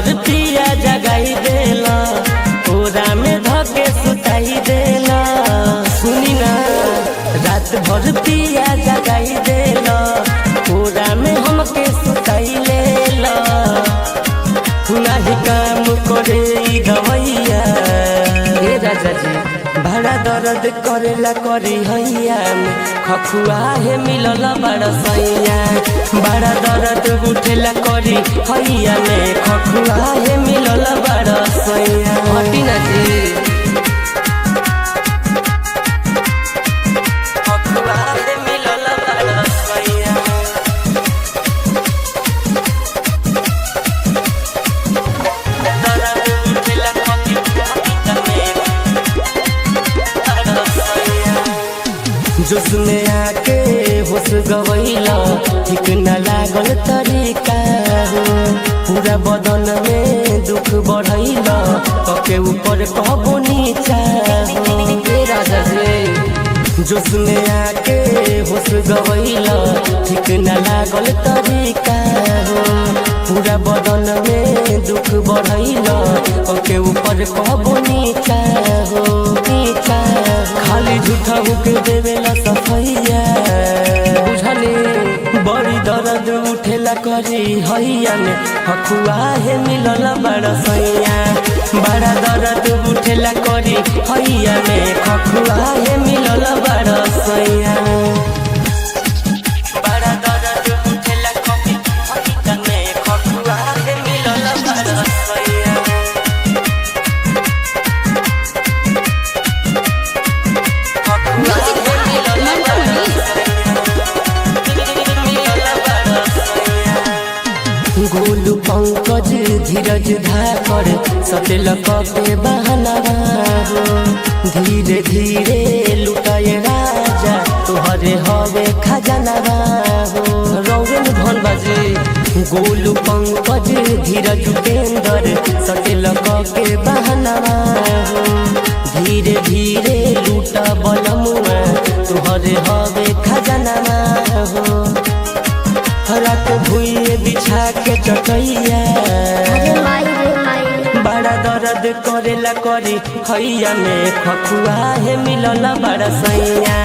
भर पिया जगाई देला, पूरा में धके सुताई देला। सुनी ना रात भर पिया जगाई देला, पूरा में हमके सुताई लेला। नाही काम करे गवैया हे राजा जी, बड़ा दर्द करेला करी हैया में, खखुआ है मिलल बड़ा सैया। बड़ा दर्द उठेला करी हैया में, खखुआ है मिलल बड़ा सैया। हटी ना जी, खखुआ है मिलल बड़ा सैया। जोश में आके होश गवैला, ठीक न लागल तरीका हो। पूरा बदन में दुख बढ़ैला, कके ऊपर कहबो नीचा हो। राजा जी जोश में आके होश गवैला, ठीक न लागल तरीका हो। पूरा बदन में दुख बढ़ैला, कके ऊपर कहबो नीचा हो। नीचा खाली झूठा होके देवेला सफैया, बुझले बड़ी दर्द उठेला करी हैया में, खखुआ है मिलल बड़ा सैया। बड़ा दर्द उठेला करी हैया में, खखुआ है मिलल बड़ा सैया। बड़ा दर्द उठेला करी हैया में, खखुआ है मिलल बड़ा सैया। गोलू पंकज धीरज धाकर सटेल के बहना हो। धीरे धीरे लुटाए राजा, तुहरे हवे खजाना हो। रौन धन बाजे गोलू पंकज धीरज उपेंद्र सटेल के बहना हो। धीरे धीरे लूटा बलमुआ, तुहरे हवे खजाना हो। रात भुइए बिछा के चटैया, बड़ा दर्द करेला करी हैया में, खखुआ है मिलल बड़ा सैया।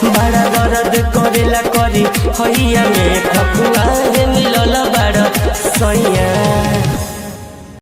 बड़ा दर्द करेला करी हैया में, खखुआ है मिलल